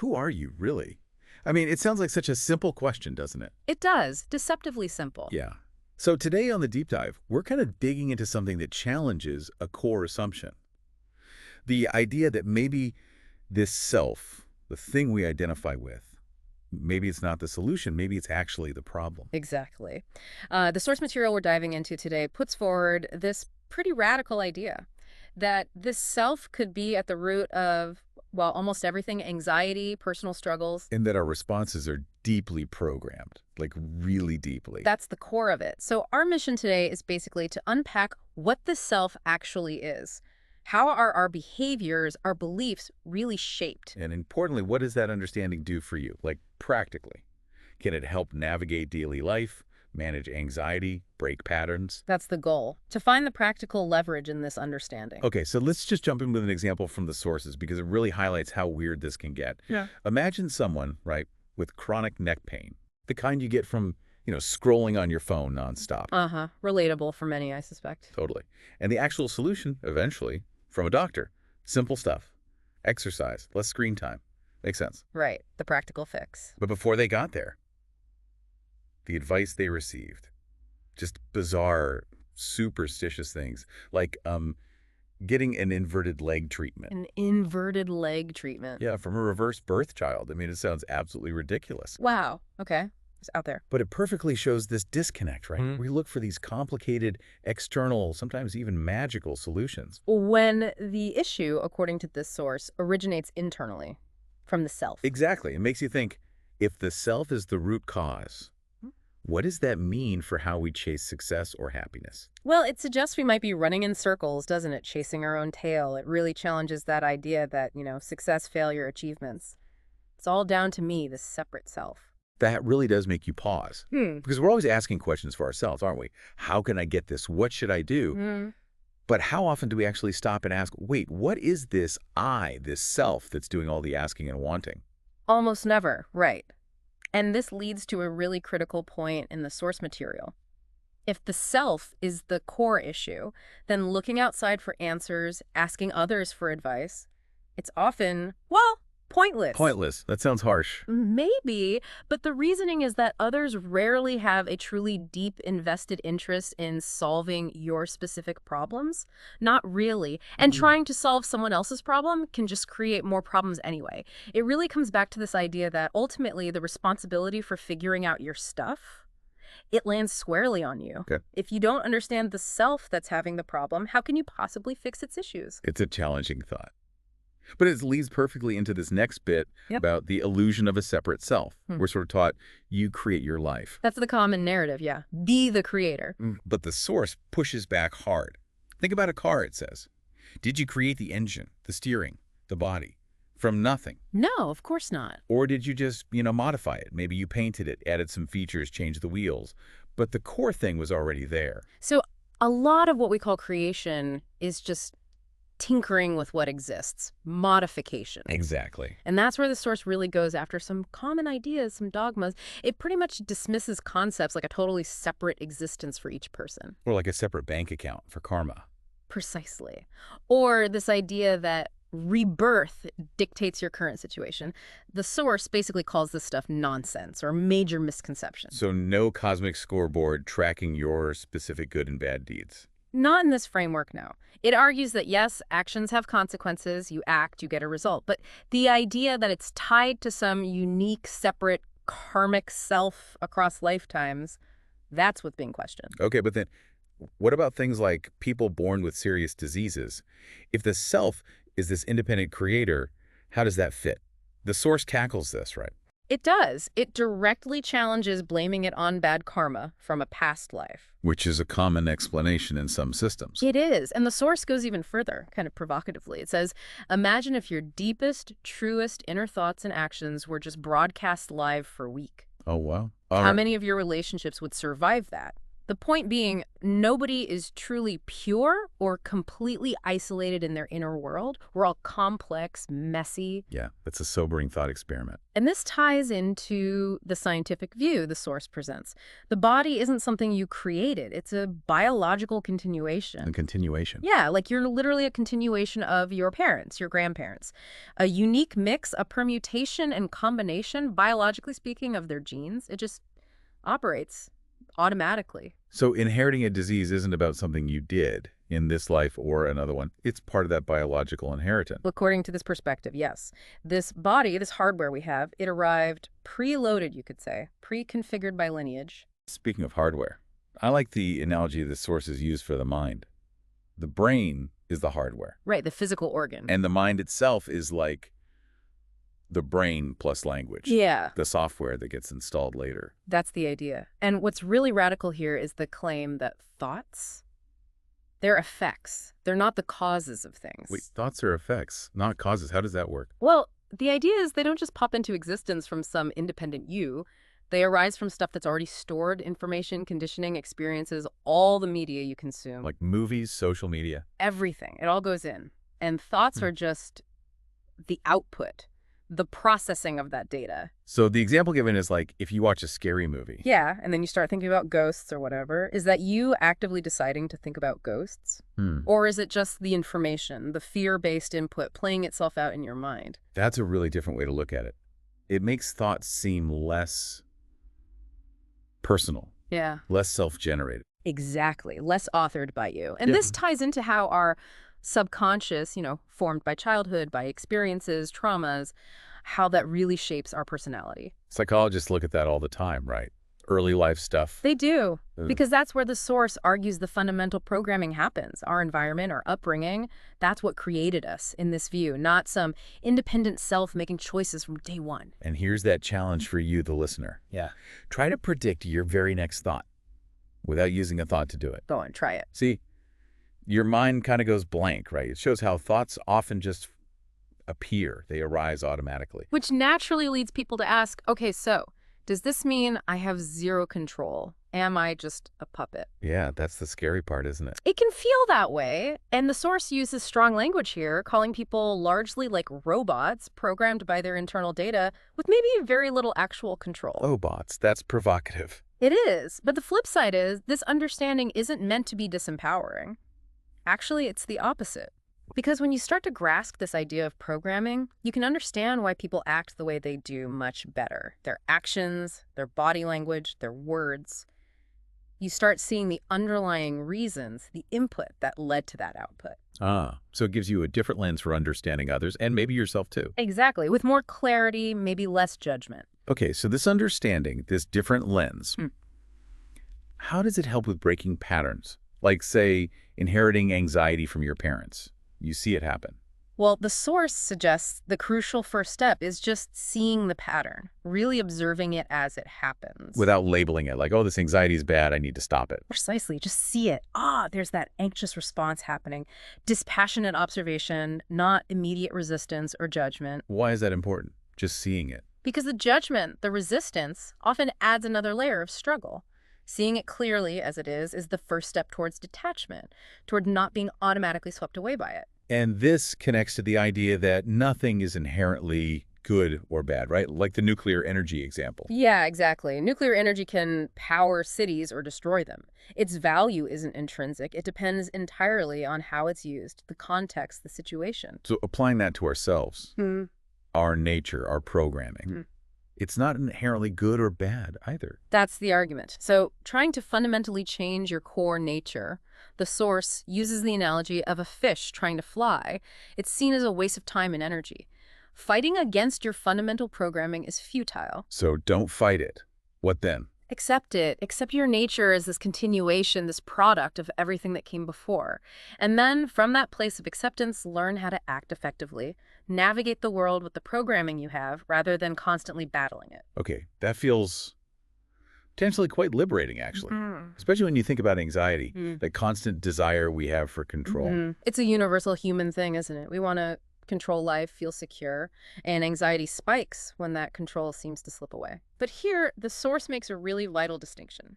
Who are you, really? I mean, it sounds like such a simple question, doesn't it? It does. Deceptively simple. Yeah. So today on the deep dive, we're kind of digging into something that challenges a core assumption. The idea that maybe this self, the thing we identify with, maybe it's not the solution, maybe it's actually the problem. Exactly. The source material we're diving into today puts forward this pretty radical idea that this self could be at the root of, well, almost everything: anxiety, personal struggles. And that our responses are deeply programmed, like really deeply. That's the core of it. So our mission today is basically to unpack what the self actually is. How are our behaviors, our beliefs really shaped? And importantly, what does that understanding do for you, like practically? Can it help navigate daily life, manage anxiety, break patterns? That's the goal, to find the practical leverage in this understanding. Okay, so let's just jump in with an example from the sources because it really highlights how weird this can get. Yeah. Imagine someone, right, with chronic neck pain, the kind you get from, scrolling on your phone nonstop. Uh-huh. Relatable for many, I suspect. Totally. And the actual solution, eventually, from a doctor. Simple stuff. Exercise, less screen time. Makes sense. Right. The practical fix. But before they got there, the advice they received, just bizarre, superstitious things, like getting an inverted leg treatment. An inverted leg treatment. Yeah, from a reverse birth child. I mean, it sounds absolutely ridiculous. Wow. Okay. It's out there. But it perfectly shows this disconnect, right? We look for these complicated, external, sometimes even magical solutions. When the issue, according to this source, originates internally, from the self. Exactly. It makes you think, if the self is the root cause, what does that mean for how we chase success or happiness? Well, it suggests we might be running in circles, doesn't it? Chasing our own tail. It really challenges that idea that, success, failure, achievements. It's all down to me, the separate self. That really does make you pause. Because we're always asking questions for ourselves, aren't we? How can I get this? What should I do? But how often do we actually stop and ask, wait, what is this I, this self that's doing all the asking and wanting? Almost never, right. And this leads to a really critical point in the source material. If the self is the core issue, then looking outside for answers, asking others for advice, it's often, well, pointless. Pointless. That sounds harsh. Maybe, but the reasoning is that others rarely have a truly deep invested interest in solving your specific problems. Not really. And trying to solve someone else's problem can just create more problems anyway. It really comes back to this idea that ultimately the responsibility for figuring out your stuff, it lands squarely on you. Okay. If you don't understand the self that's having the problem, how can you possibly fix its issues? It's a challenging thought. But it leads perfectly into this next bit about the illusion of a separate self. We're sort of taught you create your life. That's the common narrative, yeah. Be the creator. But the source pushes back hard. Think about a car, it says. Did you create the engine, the steering, the body from nothing? No, of course not. Or did you just, modify it? Maybe you painted it, added some features, changed the wheels. But the core thing was already there. So a lot of what we call creation is just tinkering with what exists, modification. Exactly. And that's where the source really goes after some common ideas, some dogmas. It pretty much dismisses concepts like a totally separate existence for each person. Or like a separate bank account for karma. Precisely. Or this idea that rebirth dictates your current situation. The source basically calls this stuff nonsense or major misconception. So no cosmic scoreboard tracking your specific good and bad deeds. Not in this framework, no. It argues that, yes, actions have consequences. You act, you get a result. But the idea that it's tied to some unique, separate, karmic self across lifetimes, that's what's being questioned. Okay, but then what about things like people born with serious diseases? If the self is this independent creator, how does that fit? The source tackles this, right? It does. It directly challenges blaming it on bad karma from a past life. Which is a common explanation in some systems. It is. And the source goes even further, kind of provocatively. It says, imagine if your deepest, truest inner thoughts and actions were just broadcast live for a week. Oh, wow. How many of your relationships would survive that? The point being, nobody is truly pure or completely isolated in their inner world. We're all complex, messy. Yeah, that's a sobering thought experiment. And this ties into the scientific view the source presents. The body isn't something you created. It's a biological The continuation. continuation. Yeah, like you're literally a continuation of your parents, your grandparents. A unique mix, a permutation and combination, biologically speaking, of their genes. It just operates automatically. So inheriting a disease isn't about something you did in this life or another one. It's part of that biological inheritance. According to this perspective, yes. This body, this hardware we have, it arrived preloaded, you could say, pre-configured by lineage. Speaking of hardware, I like the analogy the sources use for the mind. The brain is the hardware, Right, the physical organ. and the mind itself is like the brain plus language. Yeah, The software that gets installed later. that's the idea. And what's really radical here is the claim that thoughts, they're effects. They're not the causes of things. Wait, thoughts are effects, not causes. How does that work? Well, the idea is they don't just pop into existence from some independent you. They arise from stuff that's already stored, information, conditioning, experiences, all the media you consume. Like movies, social media. Everything. It all goes in. And thoughts are just the output, the processing of that data. So the example given is like if you watch a scary movie. Yeah, and then you start thinking about ghosts or whatever. Is that you actively deciding to think about ghosts? Or is it just the information, the fear-based input playing itself out in your mind? That's a really different way to look at it. It makes thoughts seem less personal, Yeah. less self-generated. Exactly. Less authored by you. And Yeah. this ties into how our subconscious, formed by childhood, by experiences, traumas, how that really shapes our personality. Psychologists look at that all the time, right? Early life stuff. They do, Uh, because that's where the source argues the fundamental programming happens. Our environment, our upbringing, that's what created us in this view, not some independent self making choices from day one. And here's that challenge for you, the listener. Yeah. Try to predict your very next thought without using a thought to do it. Go on, try it. See, your mind kind of goes blank, right? It shows how thoughts often just appear. They arise automatically. Which naturally leads people to ask, okay, so does this mean I have zero control? Am I just a puppet? Yeah, that's the scary part, isn't it? It can feel that way, and the source uses strong language here, calling people largely like robots programmed by their internal data with maybe very little actual control. Oh, bots, that's provocative. It is, but the flip side is this understanding isn't meant to be disempowering. Actually, it's the opposite. Because when you start to grasp this idea of programming, you can understand why people act the way they do much better. Their actions, their body language, their words. You start seeing the underlying reasons, the input that led to that output. So it gives you a different lens for understanding others and maybe yourself too. Exactly, with more clarity, maybe less judgment. Okay, so this understanding, this different lens, how does it help with breaking patterns? Like, say, inheriting anxiety from your parents. You see it happen. Well, the source suggests the crucial first step is just seeing the pattern, really observing it as it happens. Without labeling it like, oh, this anxiety is bad, I need to stop it. Precisely, just see it. There's that anxious response happening. Dispassionate observation, not immediate resistance or judgment. Why is that important? Just seeing it. Because the judgment, the resistance, often adds another layer of struggle. Seeing it clearly as it is the first step towards detachment, toward not being automatically swept away by it. And this connects to the idea that nothing is inherently good or bad, right? Like the nuclear energy example. Yeah, exactly. Nuclear energy can power cities or destroy them. Its value isn't intrinsic. It depends entirely on how it's used, the context, the situation. So applying that to ourselves, our nature, our programming, it's not inherently good or bad either. That's the argument. So trying to fundamentally change your core nature, the source uses the analogy of a fish trying to fly. It's seen as a waste of time and energy. Fighting against your fundamental programming is futile. So don't fight it. What then? Accept it. Accept your nature as this continuation, this product of everything that came before. And then, from that place of acceptance, learn how to act effectively. Navigate the world with the programming you have, rather than constantly battling it. Okay, that feels potentially quite liberating, actually. Especially when you think about anxiety, that constant desire we have for control. It's a universal human thing, isn't it? We want to control life, feel secure, and anxiety spikes when that control seems to slip away. But here, the source makes a really vital distinction.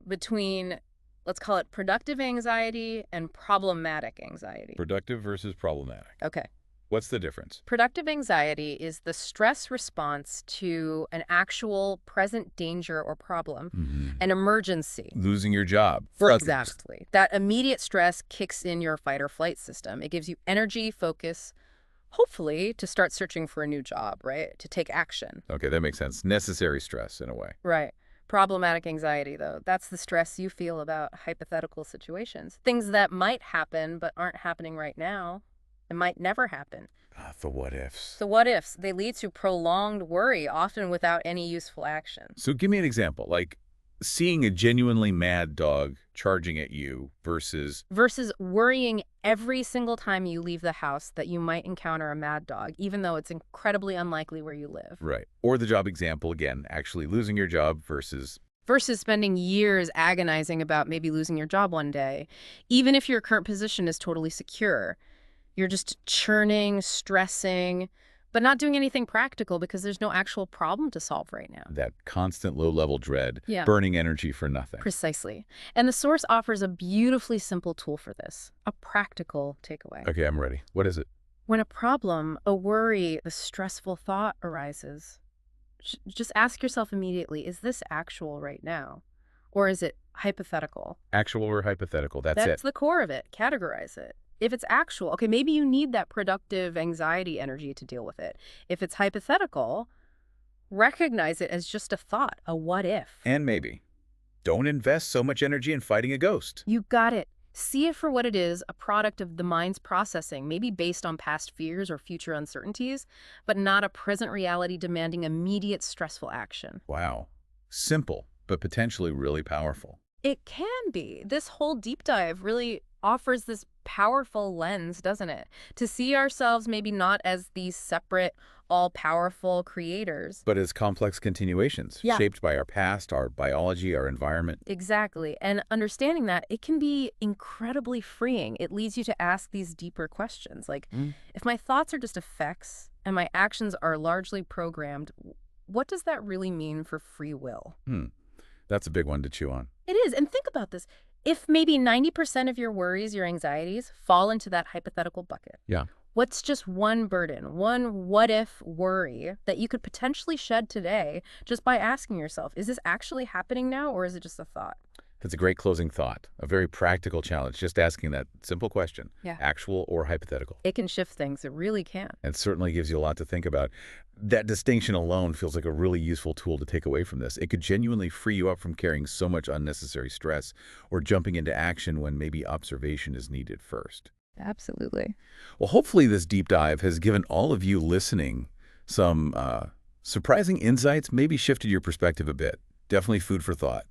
between, let's call it productive anxiety and problematic anxiety. Productive versus problematic. Okay. What's the difference? Productive anxiety is the stress response to an actual present danger or problem, an emergency. Losing your job. For others. Exactly. That immediate stress kicks in your fight or flight system. It gives you energy, focus, hopefully to start searching for a new job, right? To take action. Okay, that makes sense. Necessary stress in a way. Right. Problematic anxiety, though, that's the stress you feel about hypothetical situations. Things that might happen but aren't happening right now. It might never happen. The what ifs. The what ifs, they lead to prolonged worry, often without any useful action. So give me an example, like seeing a genuinely mad dog charging at you versus... Versus worrying every single time you leave the house that you might encounter a mad dog, even though it's incredibly unlikely where you live. Right. Or the job example, again, actually losing your job versus... Versus spending years agonizing about maybe losing your job one day, even if your current position is totally secure. You're just churning, stressing, but not doing anything practical because there's no actual problem to solve right now. That constant low-level dread, Yeah. burning energy for nothing. Precisely. And the source offers a beautifully simple tool for this, a practical takeaway. Okay, I'm ready. What is it? When a problem, a worry, a stressful thought arises, just ask yourself immediately, is this actual right now? Or is it hypothetical? Actual or hypothetical, that's it. That's the core of it. Categorize it. If it's actual, okay, maybe you need that productive anxiety energy to deal with it. If it's hypothetical, recognize it as just a thought, a what if. And maybe, don't invest so much energy in fighting a ghost. You got it. See it for what it is, a product of the mind's processing, maybe based on past fears or future uncertainties, but not a present reality demanding immediate stressful action. Wow. Simple, but potentially really powerful. It can be. This whole deep dive really offers this powerful lens, doesn't it? To see ourselves maybe not as these separate, all-powerful creators. But as complex continuations, Yeah. shaped by our past, our biology, our environment. Exactly. And understanding that, it can be incredibly freeing. It leads you to ask these deeper questions. Like, if my thoughts are just effects and my actions are largely programmed, what does that really mean for free will? That's a big one to chew on. It is. And think about this. If maybe 90% of your worries, your anxieties, fall into that hypothetical bucket. Yeah. What's just one burden, one what-if worry that you could potentially shed today just by asking yourself, is this actually happening now or is it just a thought? That's a great closing thought. A very practical challenge, just asking that simple question. Yeah. Actual or hypothetical. It can shift things. It really can. It certainly gives you a lot to think about. That distinction alone feels like a really useful tool to take away from this. It could genuinely free you up from carrying so much unnecessary stress or jumping into action when maybe observation is needed first. Absolutely. Well, hopefully this deep dive has given all of you listening some surprising insights, maybe shifted your perspective a bit. Definitely food for thought.